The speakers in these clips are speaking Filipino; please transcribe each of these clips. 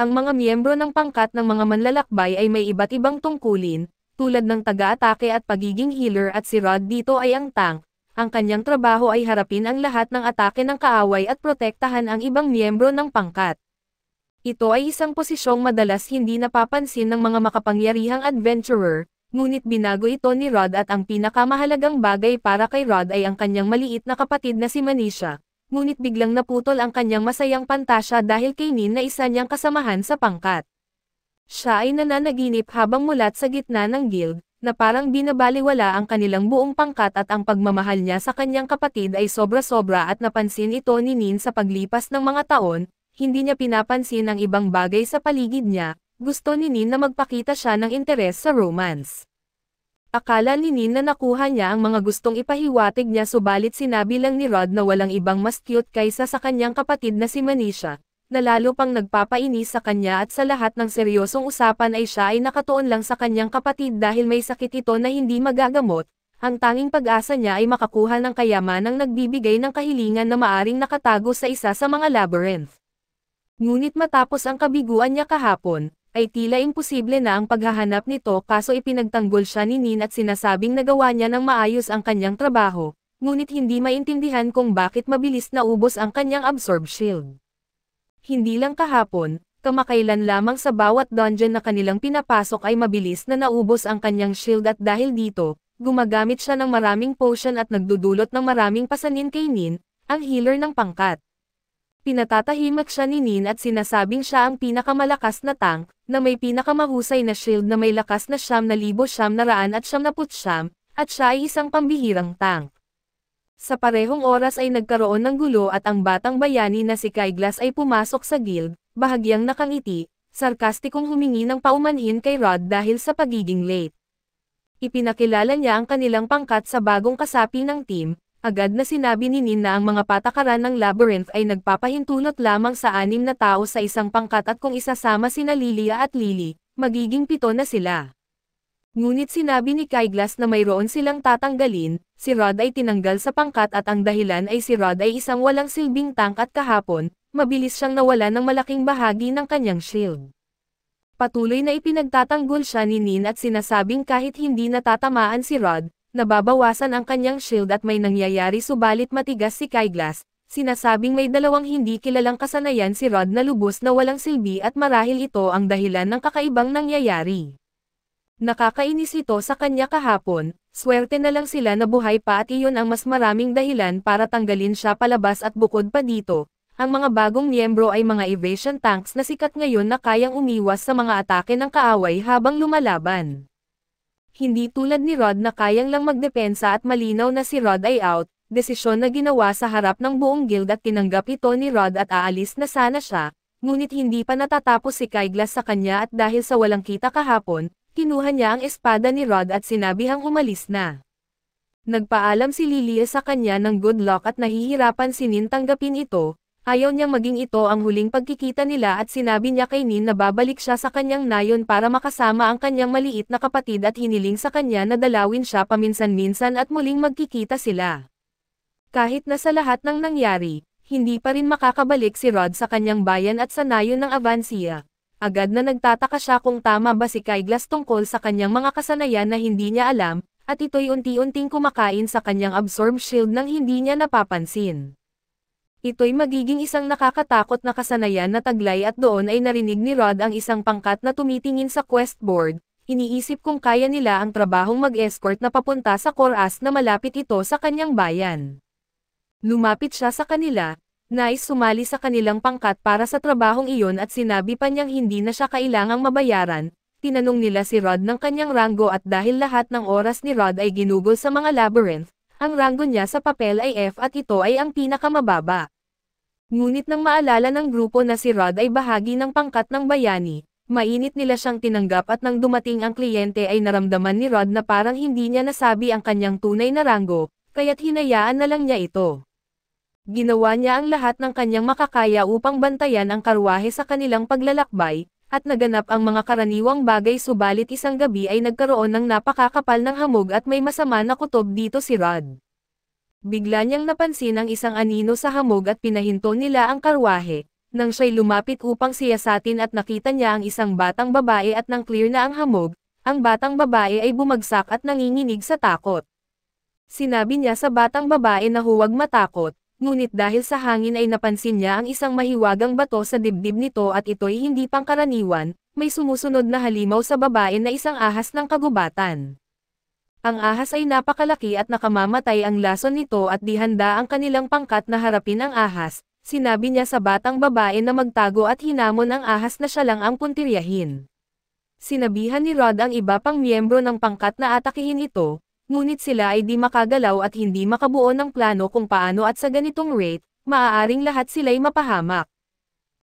Ang mga miyembro ng pangkat ng mga manlalakbay ay may iba't ibang tungkulin, tulad ng taga-atake at pagiging healer, at si Rod dito ay ang tank. Ang kanyang trabaho ay harapin ang lahat ng atake ng kaaway at protektahan ang ibang miyembro ng pangkat. Ito ay isang posisyong madalas hindi napapansin ng mga makapangyarihang adventurer, ngunit binago ito ni Rod, at ang pinakamahalagang bagay para kay Rod ay ang kanyang maliit na kapatid na si Manisha. Ngunit biglang naputol ang kanyang masayang pantasya dahil kay Nin na isa niyang kasamahan sa pangkat. Siya ay nananaginip habang mulat sa gitna ng guild, na parang binabaliwala ang kanilang buong pangkat, at ang pagmamahal niya sa kanyang kapatid ay sobra-sobra, at napansin ito ni Nin sa paglipas ng mga taon, hindi niya pinapansin ang ibang bagay sa paligid niya, gusto ni Nin na magpakita siya ng interes sa romance. Akala ni Nin na nakuha niya ang mga gustong ipahiwatig niya, subalit sinabi lang ni Rod na walang ibang mas cute kaysa sa kanyang kapatid na si Manisha, na lalo pang nagpapainis sa kanya, at sa lahat ng seryosong usapan ay siya ay nakatuon lang sa kanyang kapatid dahil may sakit ito na hindi magagamot. Ang tanging pag-asa niya ay makakuha ng kayamanang nagbibigay ng kahilingan na maaring nakatago sa isa sa mga labyrinth. Ngunit matapos ang kabiguan niya kahapon, ay tila imposible na ang paghahanap nito, kaso ipinagtanggol siya ni Nin at sinasabing nagawa niya ng maayos ang kanyang trabaho, ngunit hindi maintindihan kung bakit mabilis naubos ang kanyang absorb shield. Hindi lang kahapon, kamakailan lamang sa bawat dungeon na kanilang pinapasok ay mabilis na naubos ang kanyang shield, at dahil dito, gumagamit siya ng maraming potion at nagdudulot ng maraming pasanin kay Nin, ang healer ng pangkat. Pinatatahimak siya ni Nin at sinasabing siya ang pinakamalakas na tank, na may pinakamahusay na shield na may lakas na 9,999, at siya ay isang pambihirang tank. Sa parehong oras ay nagkaroon ng gulo, at ang batang bayani na si Kyglas ay pumasok sa guild, bahagyang nakangiti, sarkastikong humingi ng paumanhin kay Rod dahil sa pagiging late. Ipinakilala niya ang kanilang pangkat sa bagong kasapi ng team, agad na sinabi ni Nin na ang mga patakaran ng labyrinth ay nagpapahintulot lamang sa 6 na tao sa isang pangkat, at kung isasama sina Lilia at Lily, magiging 7 na sila. Ngunit sinabi ni Kyglas na mayroon silang tatanggalin, si Rod ay tinanggal sa pangkat, at ang dahilan ay si Rod ay isang walang silbing tank, at kahapon, mabilis siyang nawala ng malaking bahagi ng kanyang shield. Patuloy na ipinagtatanggol siya ni Nin at sinasabing kahit hindi natatamaan si Rod, nababawasan ang kanyang shield at may nangyayari, subalit matigas si Kyglas, sinasabing may dalawang hindi kilalang kasanayan si Rod na lubos na walang silbi, at marahil ito ang dahilan ng kakaibang nangyayari. Nakakainis ito sa kanya kahapon, swerte na lang sila na buhay pa, at iyon ang mas maraming dahilan para tanggalin siya palabas, at bukod pa dito, ang mga bagong miyembro ay mga evasion tanks na sikat ngayon na kayang umiwas sa mga atake ng kaaway habang lumalaban. Hindi tulad ni Rod na kayang lang magdepensa, at malinaw na si Rod ay out, desisyon na ginawa sa harap ng buong guild, at tinanggap ito ni Rod at aalis na sana siya, ngunit hindi pa natatapos si Kyglas sa kanya, at dahil sa walang kita kahapon, kinuha niya ang espada ni Rod at sinabihang umalis na. Nagpaalam si Lilia sa kanya ng good luck, at nahihirapan si Nin tanggapin ito, ayaw niyang maging ito ang huling pagkikita nila, at sinabi niya kay Nin na babalik siya sa kanyang nayon para makasama ang kanyang maliit na kapatid, at hiniling sa kanya na dalawin siya paminsan-minsan at muling magkikita sila. Kahit na sa lahat ng nangyari, hindi pa rin makakabalik si Rod sa kanyang bayan at sa nayon ng Avancia. Agad na nagtataka siya kung tama ba si Kyglas tungkol sa kanyang mga kasanayan na hindi niya alam, at ito'y unti-unting kumakain sa kanyang absorb shield nang hindi niya napapansin. Ito'y magiging isang nakakatakot na kasanayan na taglay, at doon ay narinig ni Rod ang isang pangkat na tumitingin sa quest board, iniisip kung kaya nila ang trabahong mag-escort na papunta sa Koras na malapit ito sa kanyang bayan. Lumapit siya sa kanila, nais sumali sa kanilang pangkat para sa trabahong iyon, at sinabi pa niyang hindi na siya kailangang mabayaran. Tinanong nila si Rod ng kanyang ranggo, at dahil lahat ng oras ni Rod ay ginugol sa mga labyrinth, ang ranggo niya sa papel ay F, at ito ay ang pinakamababa. Ngunit nang maalala ng grupo na si Rod ay bahagi ng pangkat ng bayani, mainit nila siyang tinanggap, at nang dumating ang kliyente ay naramdaman ni Rod na parang hindi niya nasabi ang kanyang tunay na ranggo, kaya't hinayaan na lang niya ito. Ginawa niya ang lahat ng kanyang makakaya upang bantayan ang karwahe sa kanilang paglalakbay, at naganap ang mga karaniwang bagay, subalit isang gabi ay nagkaroon ng napakakapal ng hamog at may masama na kutob dito si Rod. Bigla niyang napansin ang isang anino sa hamog at pinahinto nila ang karwahe, Nang siya'y lumapit upang siyasatin at nakita niya ang isang batang babae at nang clear na ang hamog, ang batang babae ay bumagsak at nanginginig sa takot. Sinabi niya sa batang babae na huwag matakot, ngunit dahil sa hangin ay napansin niya ang isang mahiwagang bato sa dibdib nito at ito'y hindi pangkaraniwan, may sumusunod na halimaw sa babae na isang ahas ng kagubatan. Ang ahas ay napakalaki at nakamamatay ang lason nito at di handa ang kanilang pangkat na harapin ang ahas. Sinabi niya sa batang babae na magtago at hinamon ang ahas na siya lang ang puntiryahin. Sinabihan ni Rod ang iba pang miyembro ng pangkat na atakihin ito, ngunit sila ay di makagalaw at hindi makabuo ng plano kung paano at sa ganitong rate, maaaring lahat sila'y mapahamak.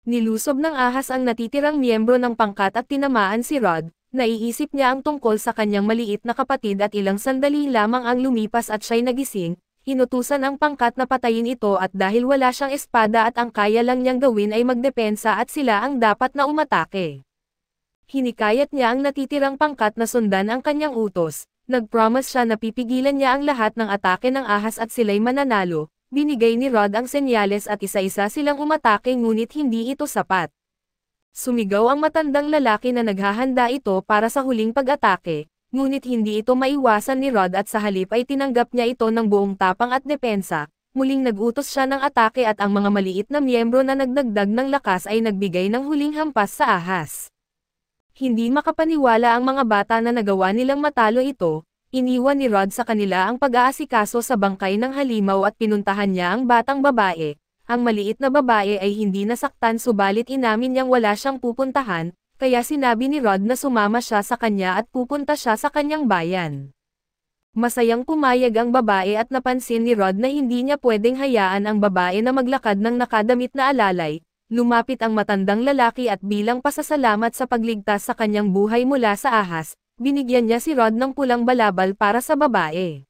Nilusob ng ahas ang natitirang miyembro ng pangkat at tinamaan si Rod, naiisip niya ang tungkol sa kanyang maliit na kapatid at ilang sandali lamang ang lumipas at siya'y nagising. Inutusan ang pangkat na patayin ito at dahil wala siyang espada at ang kaya lang niyang gawin ay magdepensa at sila ang dapat na umatake. Hinikayat niya ang natitirang pangkat na sundan ang kanyang utos, nag-promise siya na pipigilan niya ang lahat ng atake ng ahas at sila'y mananalo, binigay ni Rod ang senyales at isa-isa silang umatake ngunit hindi ito sapat. Sumigaw ang matandang lalaki na naghahanda ito para sa huling pag-atake. Ngunit hindi ito maiwasan ni Rod at sa halip ay tinanggap niya ito ng buong tapang at depensa, muling nag-utos siya ng atake at ang mga maliit na miyembro na nagdagdag ng lakas ay nagbigay ng huling hampas sa ahas. Hindi makapaniwala ang mga bata na nagawa nilang matalo ito, iniwan ni Rod sa kanila ang pag-aasikaso sa bangkay ng halimaw at pinuntahan niya ang batang babae. Ang maliit na babae ay hindi nasaktan subalit inamin niyang wala siyang pupuntahan, kaya sinabi ni Rod na sumama siya sa kanya at pupunta siya sa kanyang bayan. Masayang pumayag ang babae at napansin ni Rod na hindi niya pwedeng hayaan ang babae na maglakad ng nakadamit na alalay. Lumapit ang matandang lalaki at bilang pasasalamat sa pagligtas sa kanyang buhay mula sa ahas, binigyan niya si Rod ng pulang balabal para sa babae.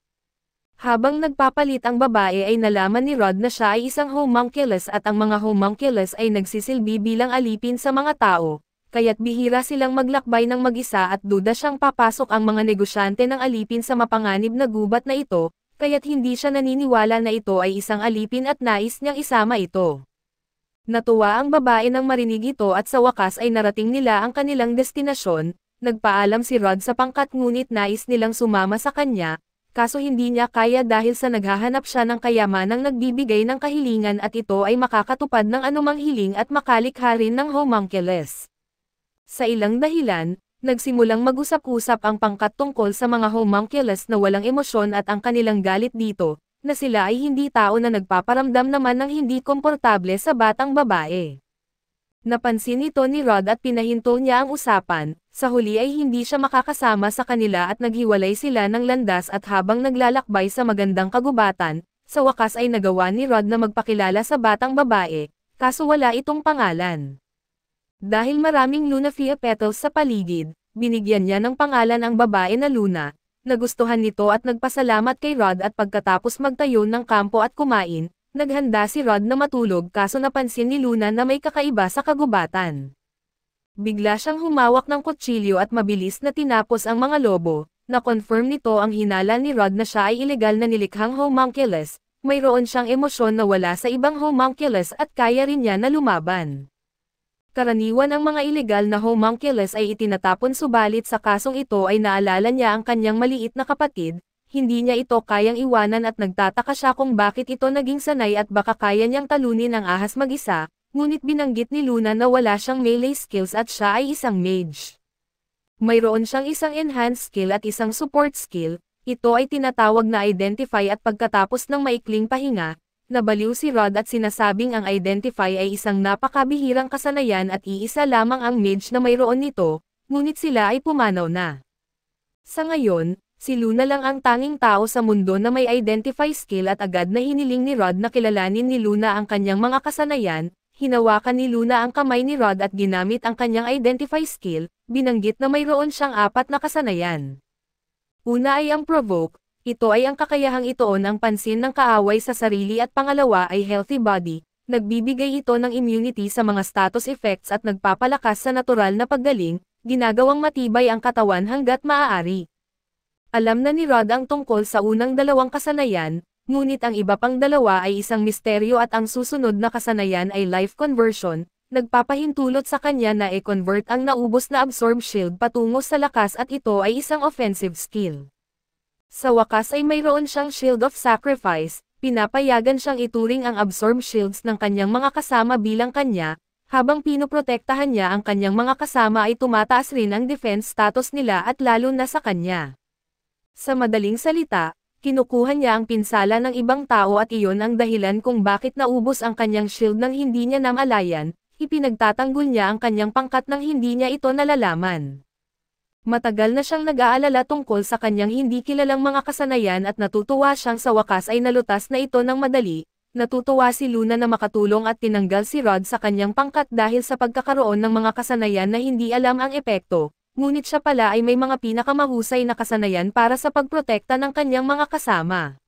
Habang nagpapalit ang babae ay nalaman ni Rod na siya ay isang homunculus at ang mga homunculus ay nagsisilbi bilang alipin sa mga tao. Kaya't bihira silang maglakbay ng mag-isa at duda siyang papasok ang mga negosyante ng alipin sa mapanganib na gubat na ito, kaya't hindi siya naniniwala na ito ay isang alipin at nais niyang isama ito. Natuwa ang babae nang marinig ito at sa wakas ay narating nila ang kanilang destinasyon, nagpaalam si Rod sa pangkat ngunit nais nilang sumama sa kanya, kaso hindi niya kaya dahil sa naghahanap siya ng kayamanang nagbibigay ng kahilingan at ito ay makakatupad ng anumang hiling at makalikha rin ng homunculus. Sa ilang dahilan, nagsimulang mag-usap-usap ang pangkat tungkol sa mga homunculus na walang emosyon at ang kanilang galit dito, na sila ay hindi tao na nagpaparamdam naman ng hindi komportable sa batang babae. Napansin ito ni Rod at pinahinto niya ang usapan, sa huli ay hindi siya makakasama sa kanila at naghiwalay sila ng landas at habang naglalakbay sa magandang kagubatan, sa wakas ay nagawa ni Rod na magpakilala sa batang babae, kaso wala itong pangalan. Dahil maraming Lunafia petals sa paligid, binigyan niya ng pangalan ang babae na Luna. Nagustuhan nito at nagpasalamat kay Rod at pagkatapos magtayo ng kampo at kumain, naghanda si Rod na matulog kaso napansin ni Luna na may kakaiba sa kagubatan. Bigla siyang humawak ng kutsilyo at mabilis na tinapos ang mga lobo, na-confirm nito ang hinala ni Rod na siya ay ilegal na nilikhang homunculus, mayroon siyang emosyon na wala sa ibang homunculus at kaya rin niya na lumaban. Karaniwan ang mga ilegal na homunculus ay itinatapon subalit sa kasong ito ay naalala niya ang kanyang maliit na kapatid, hindi niya ito kayang iwanan at nagtataka siya kung bakit ito naging sanay at baka kaya niyang talunin ang ahas mag-isa, ngunit binanggit ni Luna na wala siyang melee skills at siya ay isang mage. Mayroon siyang isang enhanced skill at isang support skill, ito ay tinatawag na identify at pagkatapos ng maikling pahinga, nabaliw si Rod at sinasabing ang identify ay isang napakabihirang kasanayan at iisa lamang ang mage na mayroon nito, ngunit sila ay pumanaw na. Sa ngayon, si Luna lang ang tanging tao sa mundo na may identify skill at agad na hiniling ni Rod na kilalanin ni Luna ang kanyang mga kasanayan, hinawakan ni Luna ang kamay ni Rod at ginamit ang kanyang identify skill, binanggit na mayroon siyang 4 na kasanayan. Una ay ang provoke. Ito ay ang kakayahang itoon ang pansin ng kaaway sa sarili at pangalawa ay healthy body, nagbibigay ito ng immunity sa mga status effects at nagpapalakas sa natural na paggaling, ginagawang matibay ang katawan hanggat maaari. Alam na ni Rod ang tungkol sa unang 2 kasanayan, ngunit ang iba pang 2 ay isang misteryo at ang susunod na kasanayan ay life conversion, nagpapahintulot sa kanya na i-convert ang naubos na Absorb Shield patungo sa lakas at ito ay isang offensive skill. Sa wakas ay mayroon siyang Shield of Sacrifice, pinapayagan siyang ituring ang Absorb Shields ng kanyang mga kasama bilang kanya, habang pinoprotektahan niya ang kanyang mga kasama ay tumataas rin ang defense status nila at lalo na sa kanya. Sa madaling salita, kinukuha niya ang pinsala ng ibang tao at iyon ang dahilan kung bakit naubos ang kanyang shield nang hindi niya namalayan, ipinagtatanggol niya ang kanyang pangkat nang hindi niya ito nalalaman. Matagal na siyang nag-aalala tungkol sa kanyang hindi kilalang mga kasanayan at natutuwa siyang sa wakas ay nalutas na ito ng madali. Natutuwa si Luna na makatulong at tinanggal si Rod sa kanyang pangkat dahil sa pagkakaroon ng mga kasanayan na hindi alam ang epekto. Ngunit siya pala ay may mga pinakamahusay na kasanayan para sa pagprotekta ng kanyang mga kasama.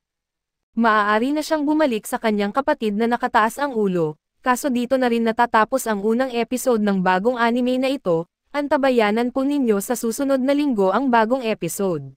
Maaari na siyang bumalik sa kanyang kapatid na nakataas ang ulo, kaso dito na rin natatapos ang unang episode ng bagong anime na ito. Antabayanan po ninyo sa susunod na linggo ang bagong episode.